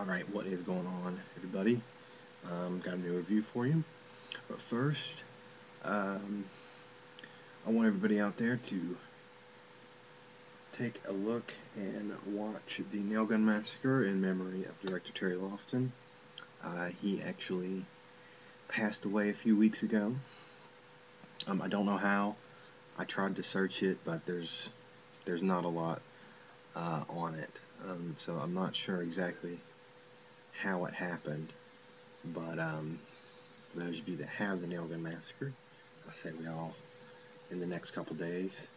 Alright, what is going on, everybody? Got a new review for you. But first, I want everybody out there to take a look and watch the Nail Gun Massacre in memory of Director Terry Lofton. He actually passed away a few weeks ago. I don't know how. I tried to search it, but there's not a lot on it. So I'm not sure exactly how it happened. But for those of you that have the Nail Gun Massacre, I say we all, in the next couple days,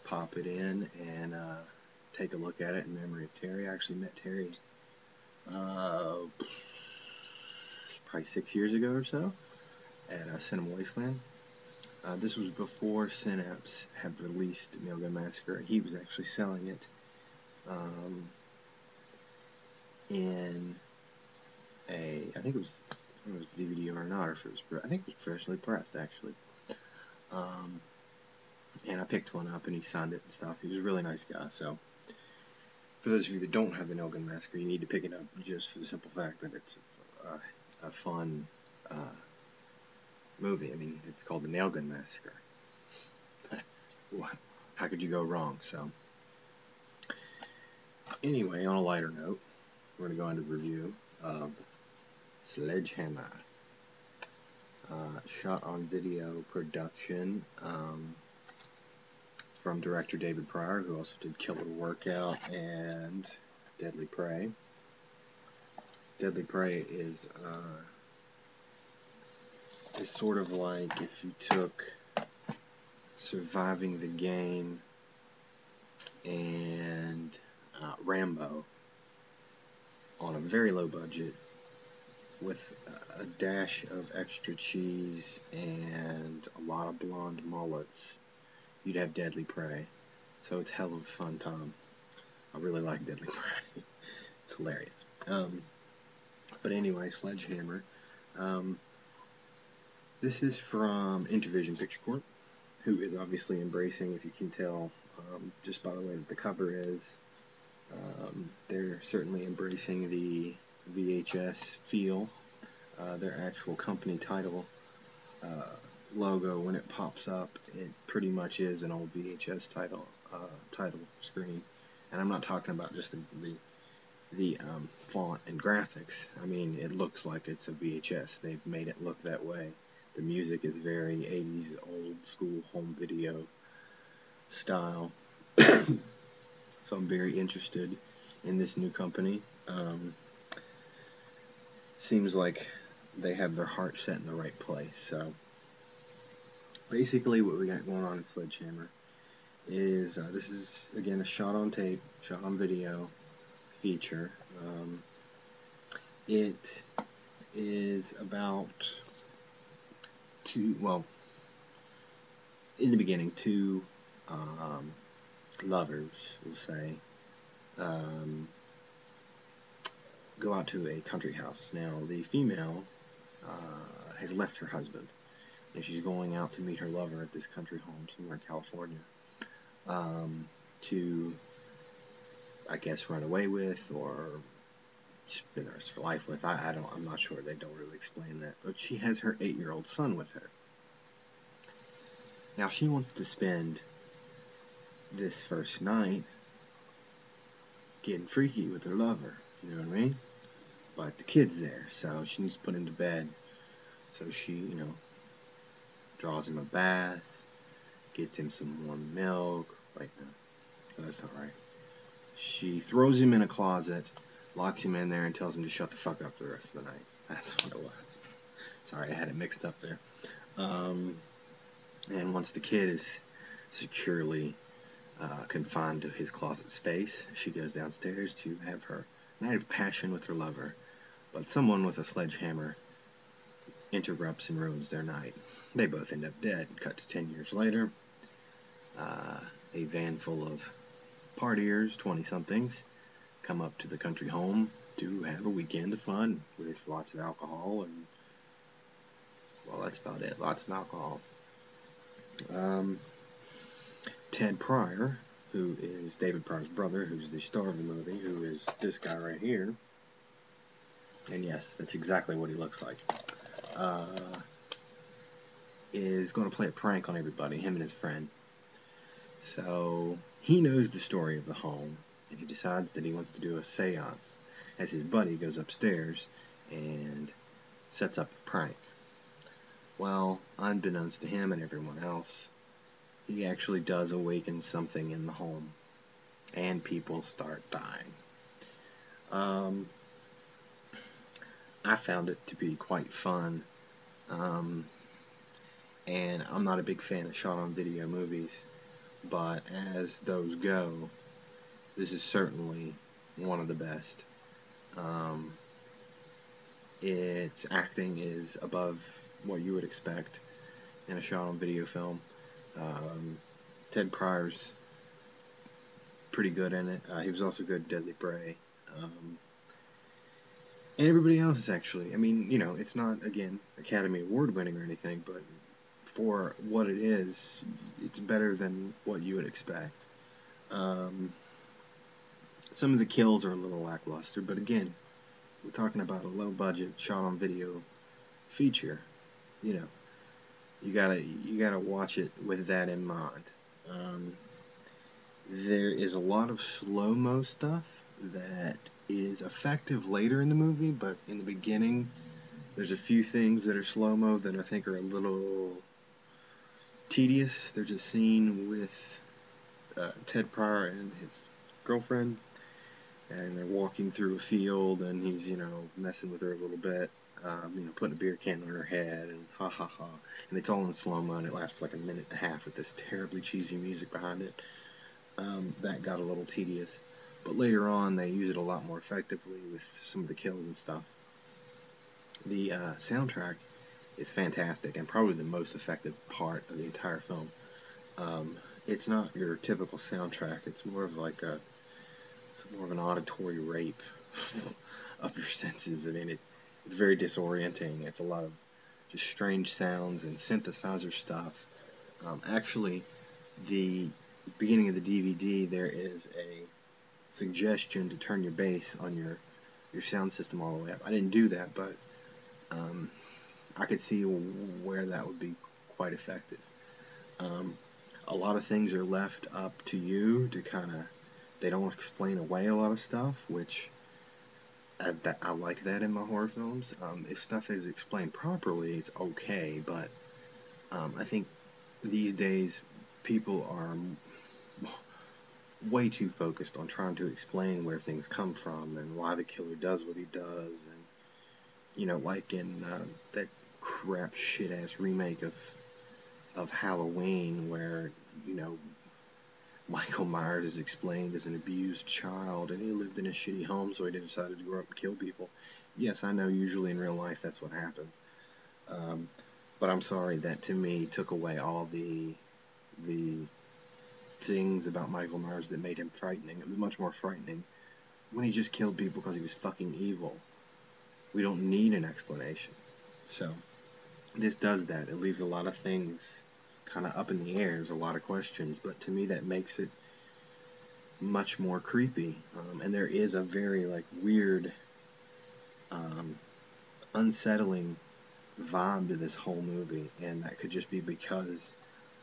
pop it in and take a look at it in memory of Terry. I actually met Terry probably 6 years ago or so at Cinema Wasteland. This was before Synapse had released Nail Gun Massacre. He was actually selling it in I think it was DVD or not, or if it was, I think it was professionally pressed, actually. And I picked one up and he signed it and stuff. He was a really nice guy. So for those of you that don't have the Nail Gun Massacre, you need to pick it up just for the simple fact that it's a fun movie. I mean, it's called the Nail Gun Massacre. How could you go wrong? So anyway, on a lighter note, we're going to go into review of Sledgehammer. Shot on video production from director David Pryor, who also did Killer Workout and Deadly Prey. Deadly Prey is sort of like if you took Surviving the Game and Rambo on a very low budget with a dash of extra cheese and a lot of blonde mullets, you'd have Deadly Prey. So it's hell of a fun time. I really like Deadly Prey. It's hilarious. But anyway, Sledgehammer. This is from Intervision Picture Corp, who is obviously embracing, if you can tell, just by the way that the cover is, they're certainly embracing the VHS feel. Their actual company title logo, when it pops up, it pretty much is an old VHS title screen. And I'm not talking about just the font and graphics. I mean, it looks like it's a VHS. They've made it look that way. The music is very 80s old school home video style. So I'm very interested in this new company. Seems like they have their heart set in the right place. So basically what we got going on in Sledgehammer is this is again a shot on tape, shot on video feature. It is about in the beginning, two lovers, we'll say, go out to a country house. Now, the female has left her husband, and she's going out to meet her lover at this country home somewhere in California to, I guess, run away with or spend the rest of her life with. I'm not sure. They don't really explain that. But she has her 8-year-old son with her. Now, she wants to spend this first night getting freaky with her lover. You know what I mean? But the kid's there, so she needs to put him to bed. So she, draws him a bath, gets him some warm milk. Wait, no, that's not right. She throws him in a closet, locks him in there, and tells him to shut the fuck up for the rest of the night. That's what it was. Sorry, I had it mixed up there. And once the kid is securely confined to his closet space, she goes downstairs to have her night of passion with her lover. But someone with a sledgehammer interrupts and ruins their night. They both end up dead. Cut to 10 years later. A van full of partiers, 20-somethings, come up to the country home to have a weekend of fun with lots of alcohol and, well, that's about it. Lots of alcohol. Ted Pryor, who is David Pryor's brother, who's the star of the movie, who is this guy right here, and yes, that's exactly what he looks like, is going to play a prank on everybody, him and his friend. So he knows the story of the home, and he decides that he wants to do a seance as his buddy goes upstairs and sets up the prank. Well, unbeknownst to him and everyone else, he actually does awaken something in the home, and people start dying. I found it to be quite fun, and I'm not a big fan of shot-on-video movies, but as those go, this is certainly one of the best. Its acting is above what you would expect in a shot-on-video film. Ted Pryor's pretty good in it. He was also good in Deadly Prey. And everybody else is actually, I mean, you know, it's not, again, Academy Award winning or anything, but for what it is, it's better than what you would expect. Some of the kills are a little lackluster, but again, we're talking about a low-budget shot-on-video feature. You know, you gotta watch it with that in mind. There is a lot of slow-mo stuff that is effective later in the movie, but in the beginning, there's a few things that are slow-mo that I think are a little tedious. There's a scene with Ted Pryor and his girlfriend, and they're walking through a field, and he's, you know, messing with her a little bit, you know, putting a beer can on her head, and ha ha ha, and it's all in slow-mo, and it lasts for like a minute and a half with this terribly cheesy music behind it. That got a little tedious, but later on they use it a lot more effectively with some of the kills and stuff. The soundtrack is fantastic, and probably the most effective part of the entire film. It's not your typical soundtrack, it's more of like it's more of an auditory rape of your senses. I mean, it's very disorienting. It's a lot of just strange sounds and synthesizer stuff. Actually, the beginning of the DVD, there is a suggestion to turn your bass on your sound system all the way up. I didn't do that, but I could see where that would be quite effective. A lot of things are left up to you to kind of, they don't explain away a lot of stuff, which I like that in my horror films. If stuff is explained properly, it's okay, but I think these days people are way too focused on trying to explain where things come from and why the killer does what he does, and you know, like in that crap shit ass remake of Halloween, where, you know, Michael Myers is explained as an abused child, and he lived in a shitty home, so he decided to grow up and kill people. Yes, I know usually in real life that's what happens. But I'm sorry, that to me took away all the things about Michael Myers that made him frightening. It was much more frightening when he just killed people because he was fucking evil. We don't need an explanation. So, this does that. It leaves a lot of things kind of up in the air. There's a lot of questions, but to me that makes it much more creepy. And there is a very like weird, unsettling vibe to this whole movie, and that could just be because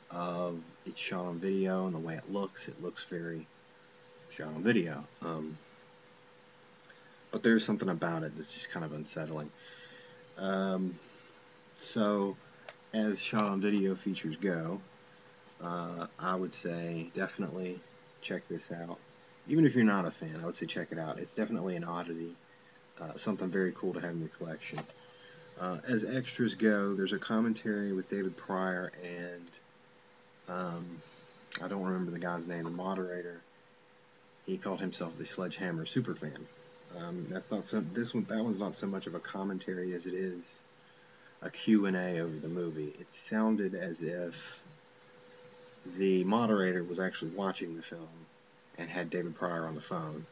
of it's shot on video and the way it looks. It looks very shot on video. But there's something about it that's just kind of unsettling. So, as shot on video features go, I would say definitely check this out. Even if you're not a fan, I would say check it out. It's definitely an oddity, something very cool to have in your collection. As extras go, there's a commentary with David Pryor and I don't remember the guy's name, the moderator. He called himself the Sledgehammer superfan. That's not so. That one's not so much of a commentary as it is a Q&A over the movie. It sounded as if the moderator was actually watching the film and had David Pryor on the phone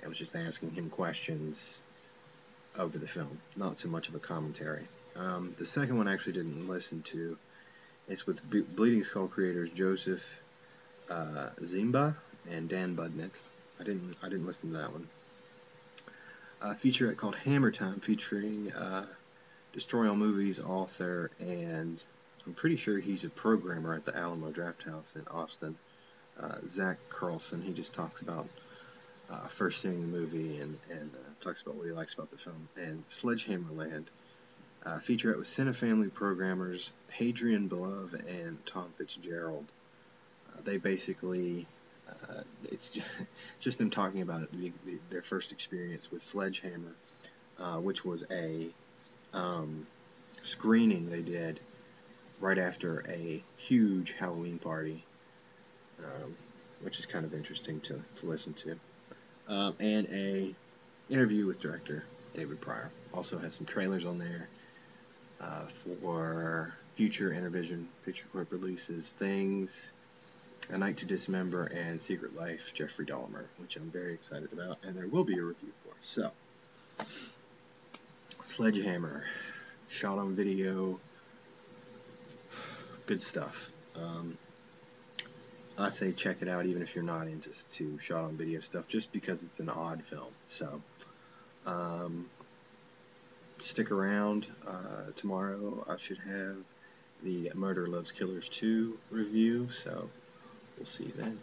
and was just asking him questions over the film. Not so much of a commentary. The second one I actually didn't listen to. It's with Bleeding Skull creators Joseph Zimba and Dan Budnick. I didn't listen to that one. a featurette called Hammer Time featuring Destroy All Movies author, and I'm pretty sure he's a programmer at the Alamo Drafthouse in Austin, Zach Carlson. He just talks about first seeing the movie and talks about what he likes about the film. And Sledgehammer Land, featurette with Cinefamily programmers Hadrian Belove and Tom Fitzgerald. They basically, it's just them talking about their first experience with Sledgehammer, which was a screening they did right after a huge Halloween party, which is kind of interesting to listen to. And a interview with director David Pryor. Also has some trailers on there for future Intervision Picture Corp releases, Things, A Night to Dismember, and Secret Life, Jeffrey Dahmer, which I'm very excited about, and there will be a review for. So, Sledgehammer, shot on video, good stuff. I say check it out even if you're not into shot on video stuff, just because it's an odd film. So, stick around. Tomorrow I should have the Murder Loves Killers 2 review, so we'll see you then.